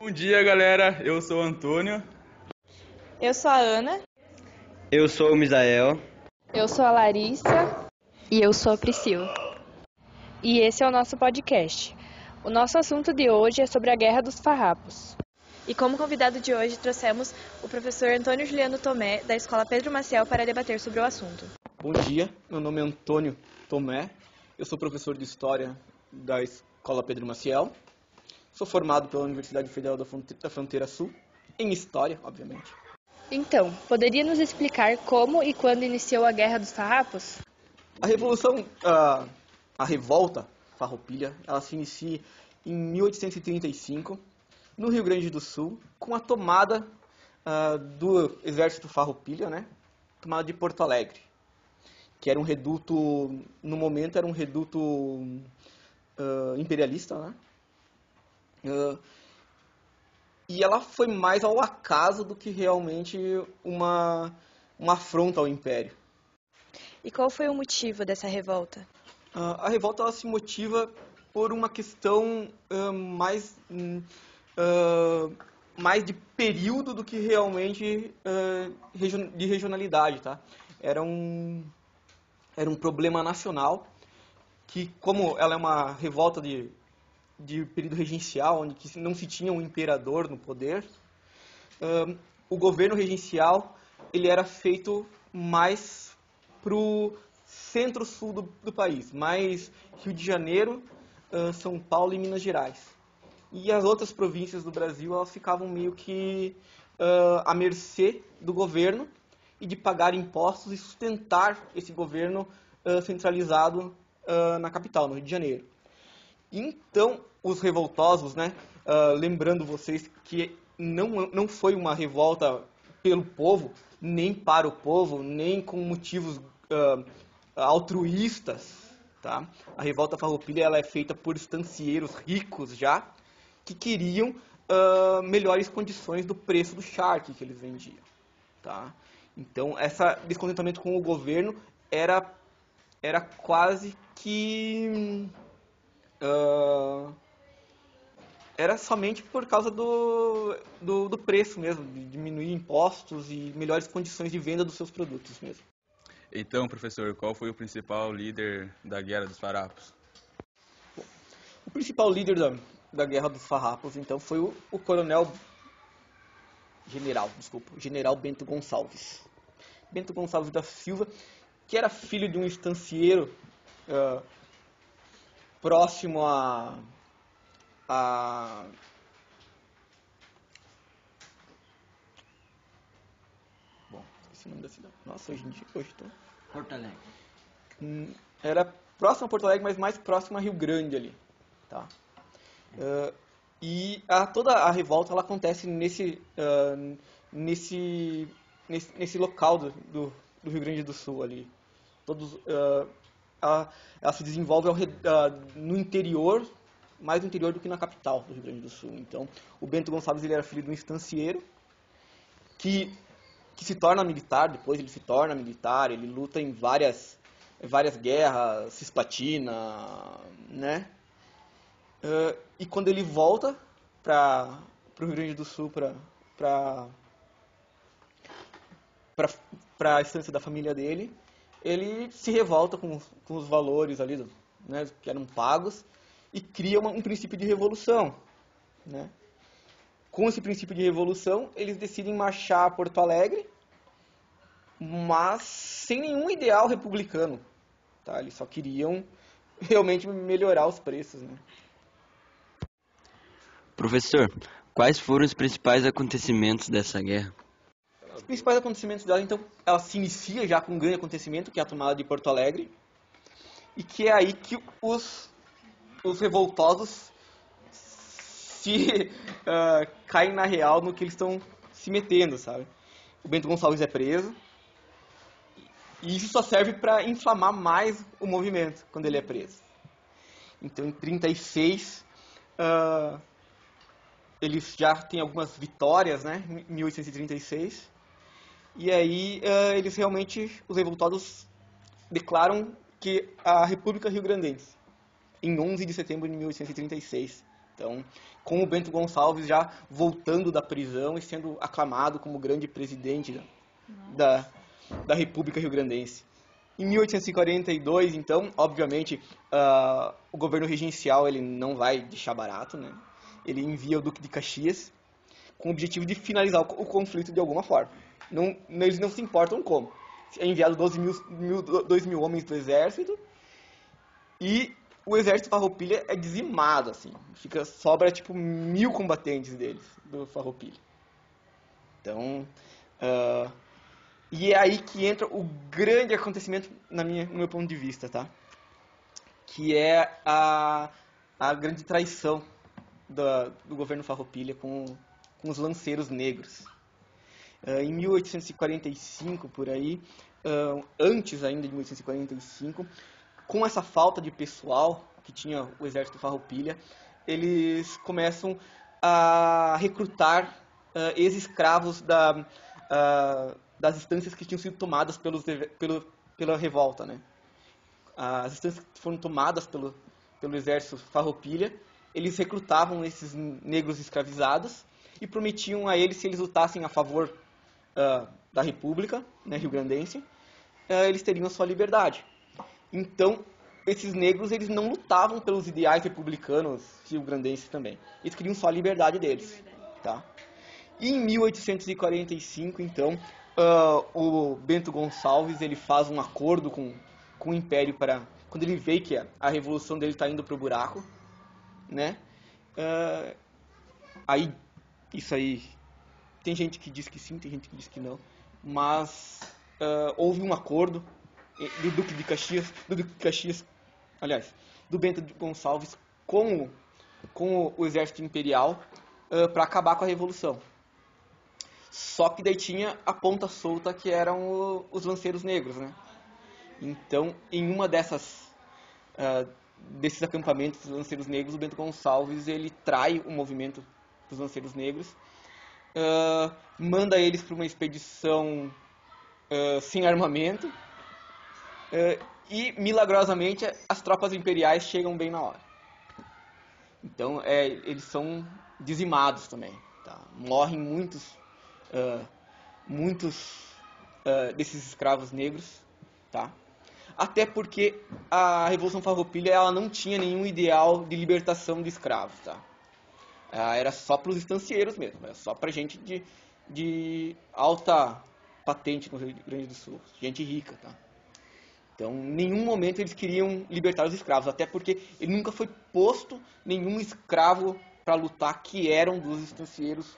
Bom dia, galera. Eu sou o Antônio. Eu sou a Ana. Eu sou o Misael. Eu sou a Larissa. E eu sou a Priscila. E esse é o nosso podcast. O nosso assunto de hoje é sobre a Guerra dos Farrapos. E como convidado de hoje trouxemos o professor Antônio Juliano Tomé, da Escola Pedro Maciel, para debater sobre o assunto. Bom dia, meu nome é Antônio Tomé, eu sou professor de História da Escola Pedro Maciel, sou formado pela Universidade Federal da Fronteira Sul, em História, obviamente. Então, poderia nos explicar como e quando iniciou a Guerra dos Farrapos? A revolta farroupilha, ela se inicia em 1835, no Rio Grande do Sul, com a tomada do exército farroupilha, né? Tomada de Porto Alegre, que era um reduto, no momento era um reduto imperialista, né? E ela foi mais ao acaso do que realmente uma afronta ao império. E qual foi o motivo dessa revolta? A revolta ela se motiva por uma questão mais de período do que realmente de regionalidade, tá? Era um problema nacional que, como ela é uma revolta de período regencial, onde não se tinha um imperador no poder, o governo regencial ele era feito mais para o centro-sul do país, mais Rio de Janeiro, São Paulo e Minas Gerais. E as outras províncias do Brasil elas ficavam meio que à mercê do governo e de pagar impostos e sustentar esse governo centralizado na capital, no Rio de Janeiro. Então, os revoltosos, né, lembrando vocês que não foi uma revolta pelo povo, nem para o povo, nem com motivos altruístas, tá? A revolta farroupilha ela é feita por estancieiros ricos já, que queriam melhores condições do preço do charque que eles vendiam, tá? Então, esse descontentamento com o governo era quase que era somente por causa do preço mesmo, de diminuir impostos e melhores condições de venda dos seus produtos mesmo. Então, professor, qual foi o principal líder da Guerra dos Farrapos? O principal líder da Guerra dos Farrapos, então, foi o general Bento Gonçalves. Bento Gonçalves da Silva, que era filho de um estancieiro próximo Bom, esqueci o nome da cidade. Nossa, hoje estou... Porto Alegre. Era próximo a Porto Alegre, mas mais próximo a Rio Grande ali, tá? E toda a revolta ela acontece nesse local do Rio Grande do Sul ali. Ela se desenvolve no interior, mais no interior do que na capital do Rio Grande do Sul. Então, o Bento Gonçalves ele era filho de um estancieiro que se torna militar, depois ele se torna militar, ele luta em várias guerras, Cisplatina, né? E quando ele volta para o Rio Grande do Sul, para a estância da família dele, ele se revolta com os valores ali, né, que eram pagos, e cria um princípio de revolução, né? Com esse princípio de revolução, eles decidem marchar a Porto Alegre, mas sem nenhum ideal republicano, tá? Eles só queriam realmente melhorar os preços, né? Professor, quais foram os principais acontecimentos dessa guerra? Os principais acontecimentos dela, então, ela se inicia já com um grande acontecimento, que é a tomada de Porto Alegre, e que é aí que os revoltosos se caem na real no que eles estão se metendo, sabe? O Bento Gonçalves é preso, e isso só serve para inflamar mais o movimento quando ele é preso. Então, em 36, eles já têm algumas vitórias, né? Em 1836. E aí, eles realmente, os revoltados declaram que a República Rio-Grandense, em 11 de setembro de 1836. Então, com o Bento Gonçalves já voltando da prisão e sendo aclamado como grande presidente da República Rio-Grandense. Em 1842, então, obviamente, o governo regencial ele não vai deixar barato, né? Ele envia o Duque de Caxias com o objetivo de finalizar o conflito de alguma forma. Eles não se importam como. É enviado 2 mil homens do exército e o exército Farroupilha é dizimado, assim. Sobra tipo 1.000 combatentes deles, do Farroupilha. Então, e é aí que entra o grande acontecimento no meu ponto de vista, tá? Que é a grande traição do governo Farroupilha com os lanceiros negros. Em 1845, por aí, antes ainda de 1845, com essa falta de pessoal que tinha o exército Farroupilha, eles começam a recrutar ex-escravos das instâncias que tinham sido tomadas pela revolta, né? As instâncias que foram tomadas pelo exército Farroupilha, eles recrutavam esses negros escravizados e prometiam a eles, se eles lutassem a favor da República, né, rio-grandense, eles teriam a sua liberdade. Então, esses negros eles não lutavam pelos ideais republicanos rio-grandenses também. Eles queriam só a liberdade deles. Tá? E em 1845, então, o Bento Gonçalves ele faz um acordo com o Império para quando ele vê que a revolução dele está indo para o buraco, né? Isso aí tem gente que diz que sim, tem gente que diz que não, mas houve um acordo do Duque de Caxias, aliás, do Bento Gonçalves com o exército imperial para acabar com a revolução. Só que daí tinha a ponta solta que eram os lanceiros negros, né? Então, em uma desses acampamentos dos lanceiros negros, o Bento Gonçalves ele trai o movimento dos lanceiros negros, manda eles para uma expedição sem armamento e, milagrosamente, as tropas imperiais chegam bem na hora. Então, eles são dizimados também. Tá? Morrem muitos desses escravos negros, tá? Até porque a Revolução Farroupilha ela não tinha nenhum ideal de libertação de escravos, tá? Era só para os estancieiros mesmo, era só para gente de alta patente no Rio Grande do Sul, gente rica, tá? Então, em nenhum momento eles queriam libertar os escravos, até porque ele nunca foi posto nenhum escravo para lutar que eram dos estancieiros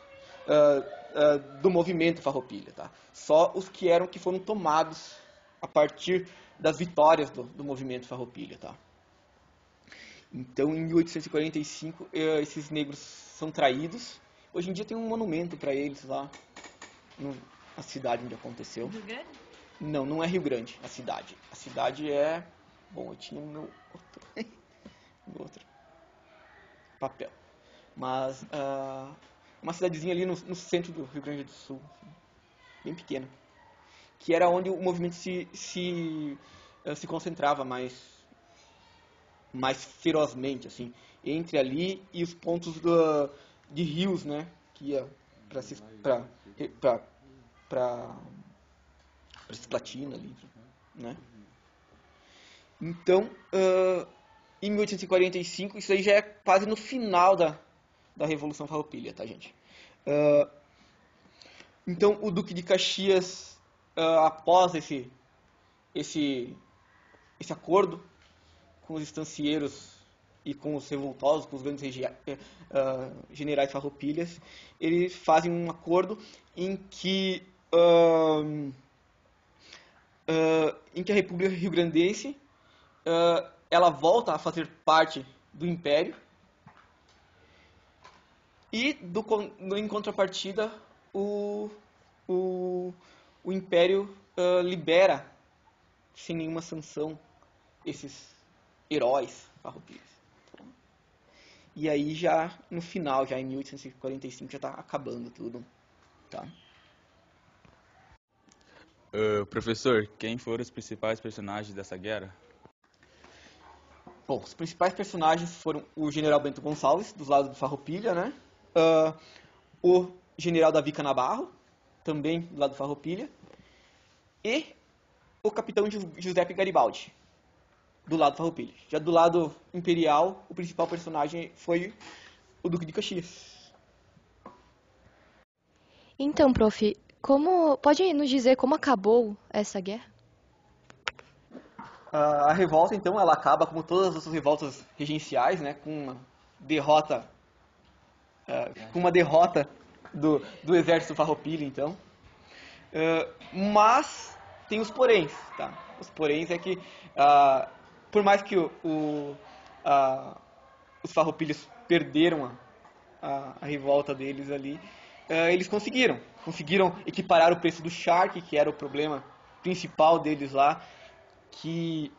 do movimento Farroupilha, tá? Só os que foram tomados a partir das vitórias do movimento Farroupilha, tá? Então, em 1845, esses negros são traídos. Hoje em dia tem um monumento para eles lá na cidade onde aconteceu. Rio Grande? Não, não é Rio Grande, a cidade. A cidade é... Bom, eu tinha no meu outro papel. Mas uma cidadezinha ali no centro do Rio Grande do Sul, assim, bem pequena, que era onde o movimento se concentrava mais ferozmente, assim, entre ali e os pontos de rios, né, que ia para Cisplatina ali, né. Então, em 1845, isso aí já é quase no final da Revolução Farroupilha, tá, gente? Então, o Duque de Caxias, após esse acordo com os estancieiros e com os revoltosos, com os grandes generais farroupilhas, eles fazem um acordo em que a República Rio-Grandense ela volta a fazer parte do Império e, em contrapartida, o Império libera, sem nenhuma sanção, esses heróis farroupilhas. E aí, já no final, já em 1845, já está acabando tudo. Tá? Professor, quem foram os principais personagens dessa guerra? Bom, os principais personagens foram o general Bento Gonçalves, dos lados do Farroupilha, né? O general Davi Canabarro, também do lado do Farroupilha, e o capitão Giuseppe Garibaldi, do lado do Farroupilha. Já do lado imperial, o principal personagem foi o Duque de Caxias. Então, prof, pode nos dizer como acabou essa guerra? A revolta, então, ela acaba como todas as outras revoltas regenciais, né, com uma derrota do exército Farroupilha, então. Mas tem os poréns, tá? Os poréns é que, por mais que os farroupilhas perderam a revolta deles ali, eles conseguiram equiparar o preço do charque, que era o problema principal deles lá, que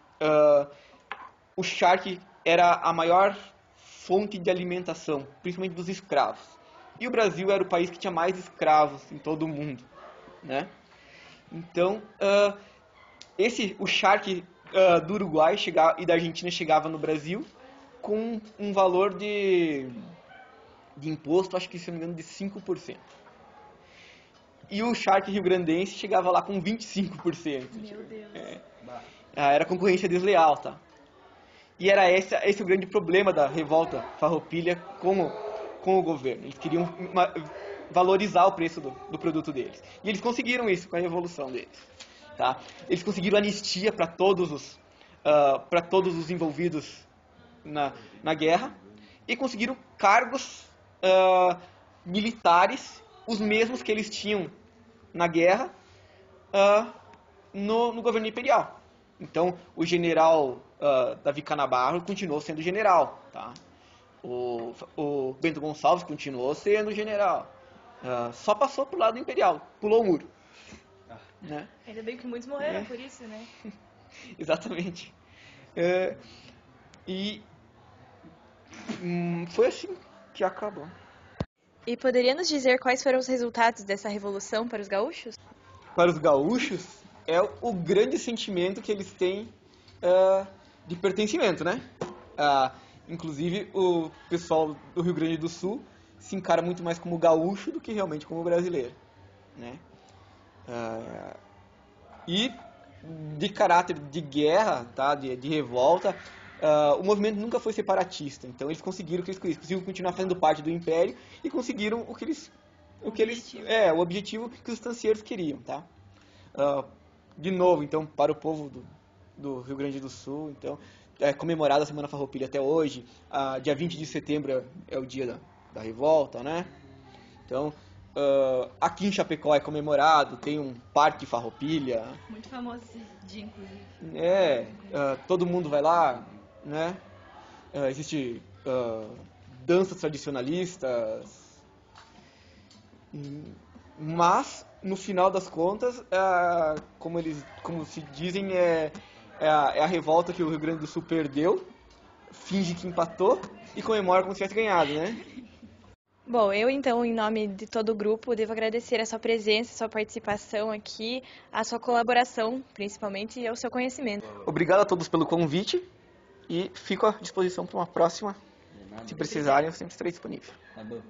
o charque era a maior fonte de alimentação, principalmente dos escravos. E o Brasil era o país que tinha mais escravos em todo o mundo, né? Então, o charque do Uruguai e da Argentina chegava no Brasil com um valor de imposto, acho que, se não me engano, de 5%. E o charque rio-grandense chegava lá com 25%. Meu Deus. Era concorrência desleal, tá? E era esse o grande problema da revolta farroupilha com o governo. Eles queriam valorizar o preço do produto deles. E eles conseguiram isso com a revolução deles. Tá? Eles conseguiram anistia para todos os envolvidos na guerra e conseguiram cargos militares, os mesmos que eles tinham na guerra, no governo imperial. Então, o general Davi Canabarro continuou sendo general. Tá? O Bento Gonçalves continuou sendo general. Só passou pro lado imperial, pulou o muro. Né? Ainda bem que muitos morreram por isso, né? Exatamente. E foi assim que acabou. E poderia nos dizer quais foram os resultados dessa revolução para os gaúchos? Para os gaúchos, é o grande sentimento que eles têm de pertencimento, né? Inclusive, o pessoal do Rio Grande do Sul se encara muito mais como gaúcho do que realmente como brasileiro, né? E de caráter de guerra, tá? de revolta, o movimento nunca foi separatista. Então eles conseguiram o que eles queriam. Conseguiram continuar fazendo parte do Império e conseguiram o objetivo que os estancieiros queriam, tá? De novo, então, para o povo do Rio Grande do Sul, então, é comemorada a Semana Farroupilha até hoje. Dia 20 de setembro é o dia da revolta, né? Então, aqui em Chapecó é comemorado, tem um Parque Farroupilha. Muito famoso esse dia, inclusive. Todo mundo vai lá, né? Existe danças tradicionalistas, mas no final das contas, como se dizem, é a revolta que o Rio Grande do Sul perdeu, finge que empatou e comemora como se tivesse ganhado, né? Bom, eu então, em nome de todo o grupo, devo agradecer a sua presença, a sua participação aqui, a sua colaboração, principalmente, e o seu conhecimento. Obrigado a todos pelo convite e fico à disposição para uma próxima. Se precisarem, eu sempre estarei disponível. Tá bom.